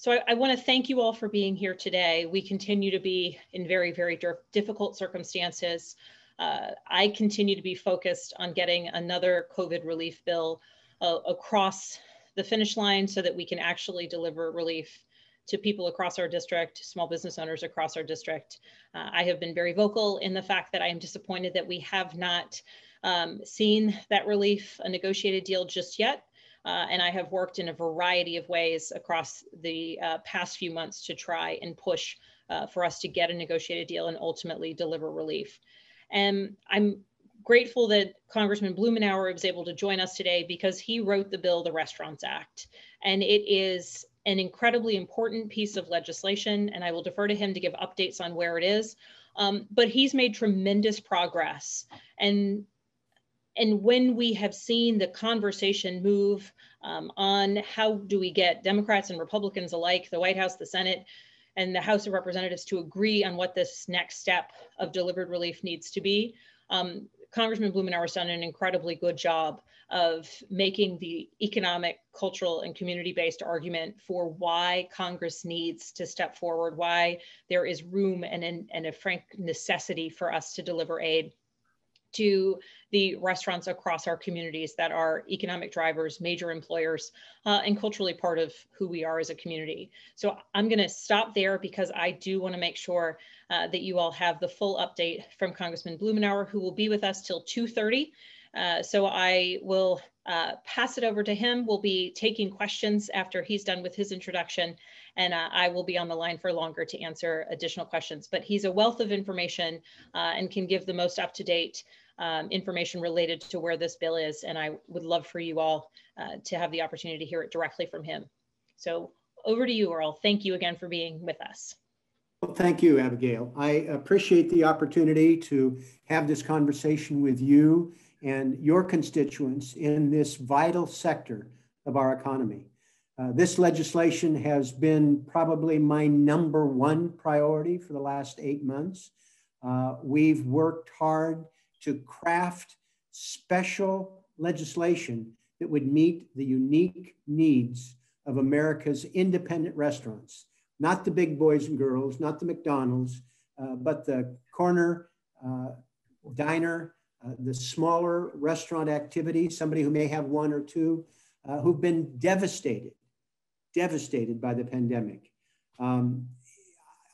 So I want to thank you all for being here today. We continue to be in very, very difficult circumstances. I continue to be focused on getting another COVID relief bill across the finish line so that we can actually deliver relief to people across our district, small business owners across our district. I have been very vocal in the fact that I am disappointed that we have not seen that relief, a negotiated deal just yet. And I have worked in a variety of ways across the past few months to try and push for us to get a negotiated deal and ultimately deliver relief. And I'm grateful that Congressman Blumenauer was able to join us today because he wrote the bill, the Restaurants Act, and it is an incredibly important piece of legislation, and I will defer to him to give updates on where it is. But he's made tremendous progress. And when we have seen the conversation move on how do we get Democrats and Republicans alike, the White House, the Senate, and the House of Representatives to agree on what this next step of delivered relief needs to be, Congressman Blumenauer has done an incredibly good job of making the economic, cultural, and community-based argument for why Congress needs to step forward, why there is room and a frank necessity for us to deliver aid to the restaurants across our communities that are economic drivers, major employers, and culturally part of who we are as a community. So I'm going to stop there because I do want to make sure that you all have the full update from Congressman Blumenauer, who will be with us till 2:30. So I will pass it over to him. We'll be taking questions after he's done with his introduction, and I will be on the line for longer to answer additional questions. But he's a wealth of information and can give the most up-to-date information related to where this bill is, and I would love for you all to have the opportunity to hear it directly from him. So over to you, Earl. Thank you again for being with us. Well, thank you, Abigail. I appreciate the opportunity to have this conversation with you and your constituents in this vital sector of our economy. This legislation has been probably my #1 priority for the last 8 months. We've worked hard to craft special legislation that would meet the unique needs of America's independent restaurants, not the big boys and girls, not the McDonald's, but the corner diner, the smaller restaurant activity, somebody who may have 1 or 2, who've been devastated by the pandemic.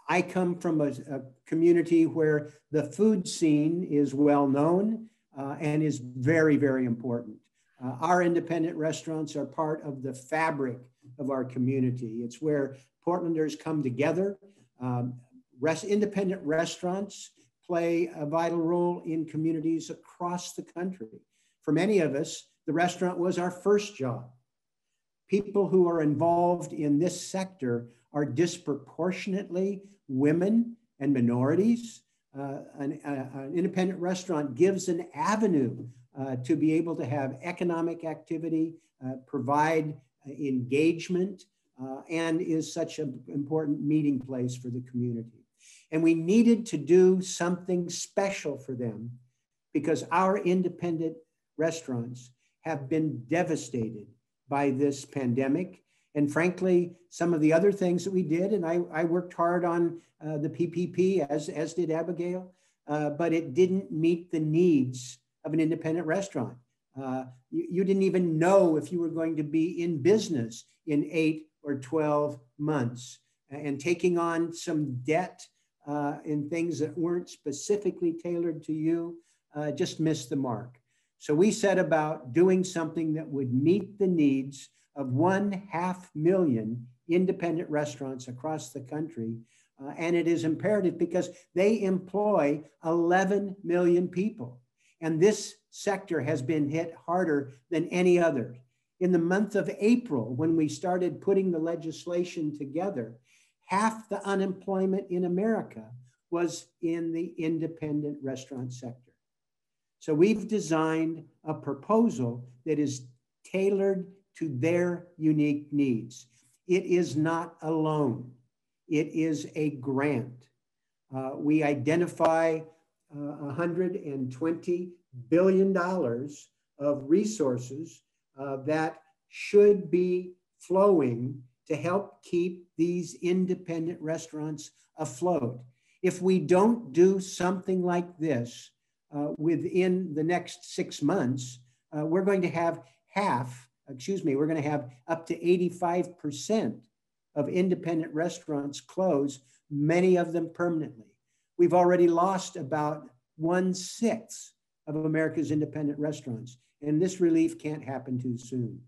I come from a community where the food scene is well known and is very, very important. Our independent restaurants are part of the fabric of our community. It's where Portlanders come together. Independent restaurants play a vital role in communities across the country. For many of us, the restaurant was our first job. People who are involved in this sector are disproportionately women and minorities. An independent restaurant gives an avenue to be able to have economic activity, provide engagement, and is such an important meeting place for the community. And we needed to do something special for them because our independent restaurants have been devastated by this pandemic. And frankly, some of the other things that we did, and I worked hard on the PPP, as did Abigail, but it didn't meet the needs of an independent restaurant. You didn't even know if you were going to be in business in 8 or 12 months. And taking on some debt in things that weren't specifically tailored to you just missed the mark. So we set about doing something that would meet the needs of 500,000 independent restaurants across the country. And it is imperative because they employ 11 million people. And this sector has been hit harder than any other. In the month of April, when we started putting the legislation together, half the unemployment in America was in the independent restaurant sector. So we've designed a proposal that is tailored to their unique needs. It is not a loan. It is a grant. We identify $120 billion of resources that should be flowing to help keep these independent restaurants afloat. If we don't do something like this within the next 6 months, we're going to have we're going to have up to 85% of independent restaurants close, many of them permanently. We've already lost about 1/6 of America's independent restaurants, and this relief can't happen too soon.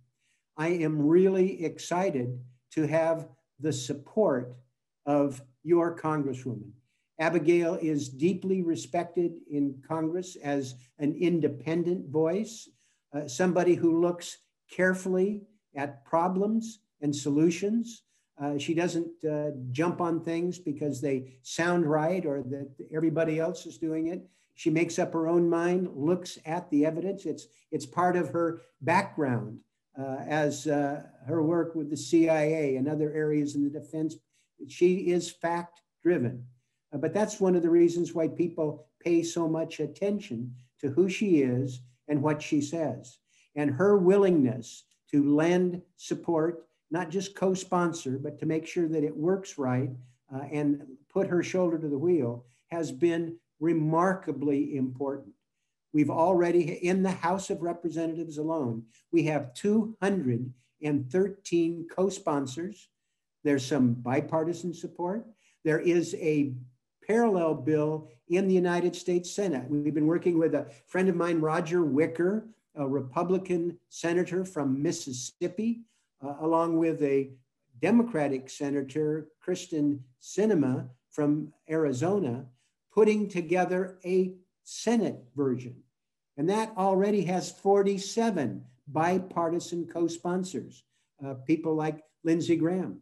I am really excited to have the support of your Congresswoman. Abigail is deeply respected in Congress as an independent voice, somebody who looks carefully at problems and solutions. She doesn't jump on things because they sound right or that everybody else is doing it. She makes up her own mind, looks at the evidence. It's part of her background as her work with the CIA and other areas in the defense. She is fact-driven. But that's one of the reasons why people pay so much attention to who she is and what she says. And her willingness to lend support, not just co-sponsor, but to make sure that it works right and put her shoulder to the wheel, has been remarkably important. We've already, in the House of Representatives alone, we have 213 co-sponsors. There's some bipartisan support. There is a parallel bill in the United States Senate. We've been working with a friend of mine, Roger Wicker, a Republican senator from Mississippi, along with a Democratic senator, Kristen Sinema from Arizona, putting together a Senate version. And that already has 47 bipartisan co-sponsors, people like Lindsey Graham.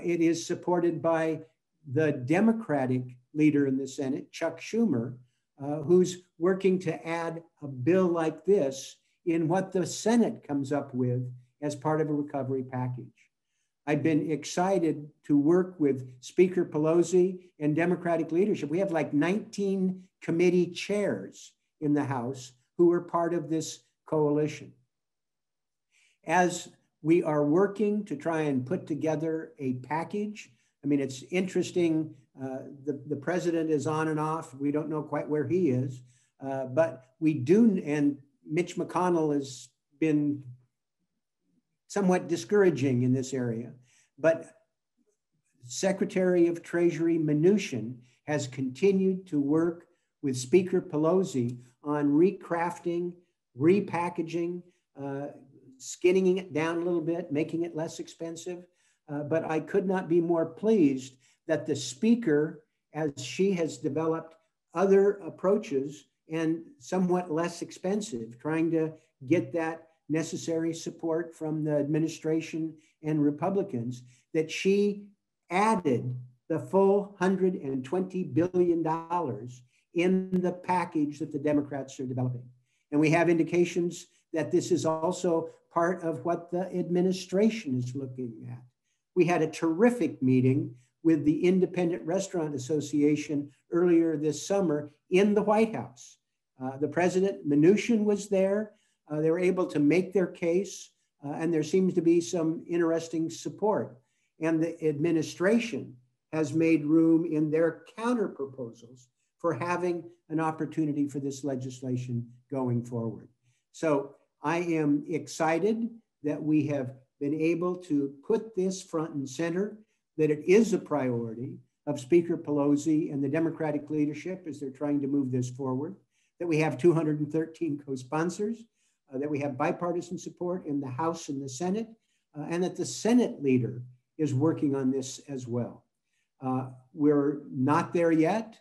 It is supported by the Democratic leader in the Senate, Chuck Schumer, who's working to add a bill like this in what the Senate comes up with as part of a recovery package. I've been excited to work with Speaker Pelosi and Democratic leadership. We have like 19 committee chairs in the House who are part of this coalition. As we are working to try and put together a package, I mean, it's interesting, the president is on and off. We don't know quite where he is, but we do, and Mitch McConnell has been somewhat discouraging in this area, but Secretary of Treasury Mnuchin has continued to work with Speaker Pelosi on recrafting, repackaging, skinning it down a little bit, making it less expensive. But I could not be more pleased that the Speaker, as she has developed other approaches and somewhat less expensive, trying to get that necessary support from the administration and Republicans, that she added the full $120 billion in the package that the Democrats are developing. And we have indications that this is also part of what the administration is looking at. We had a terrific meeting with the Independent Restaurant Association earlier this summer in the White House. The President, Mnuchin, was there. They were able to make their case, and there seems to be some interesting support. And the administration has made room in their counter proposals for having an opportunity for this legislation going forward. So I am excited that we have been able to put this front and center, that it is a priority of Speaker Pelosi and the Democratic leadership as they're trying to move this forward, that we have 213 co-sponsors, that we have bipartisan support in the House and the Senate, and that the Senate leader is working on this as well. We're not there yet,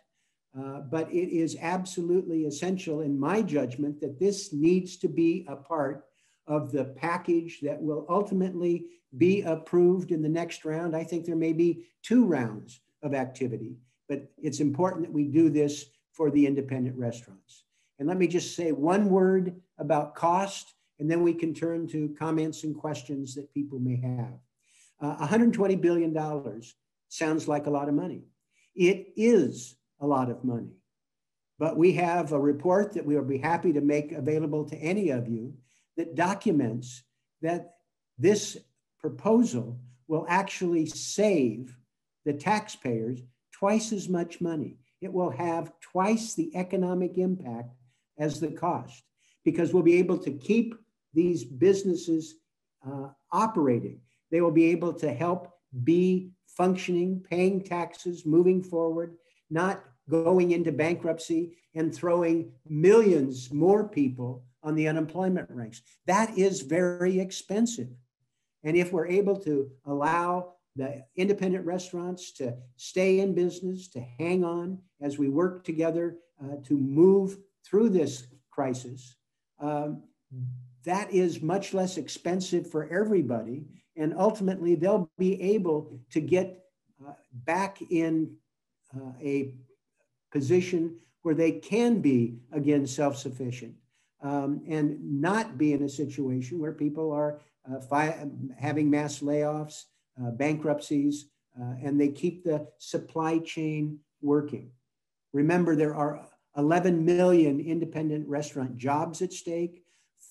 but it is absolutely essential in my judgment that this needs to be a part of the package that will ultimately be approved in the next round. I think there may be 2 rounds of activity, but it's important that we do this for the independent restaurants. And let me just say one word about cost, and then we can turn to comments and questions that people may have. $120 billion sounds like a lot of money. It is a lot of money, but we have a report that we will be happy to make available to any of you that documents that this proposal will actually save the taxpayers twice as much money. It will have twice the economic impact as the cost, because we'll be able to keep these businesses operating. They will be able to help be functioning, paying taxes, moving forward, not going into bankruptcy and throwing millions more people on the unemployment ranks. That is very expensive. And if we're able to allow the independent restaurants to stay in business, to hang on as we work together to move through this crisis, that is much less expensive for everybody. And ultimately, they'll be able to get back in a position where they can be, again, self-sufficient and not be in a situation where people are having mass layoffs, bankruptcies, and they keep the supply chain working. Remember, there are 11 million independent restaurant jobs at stake,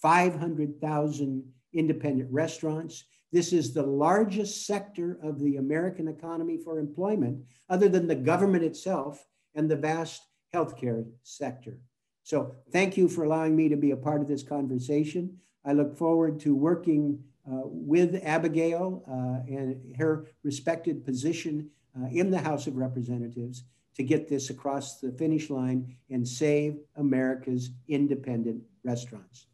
500,000 independent restaurants. This is the largest sector of the American economy for employment, other than the government itself and the vast healthcare sector. So thank you for allowing me to be a part of this conversation. I look forward to working with Abigail and her respected position in the House of Representatives to get this across the finish line and save America's independent restaurants.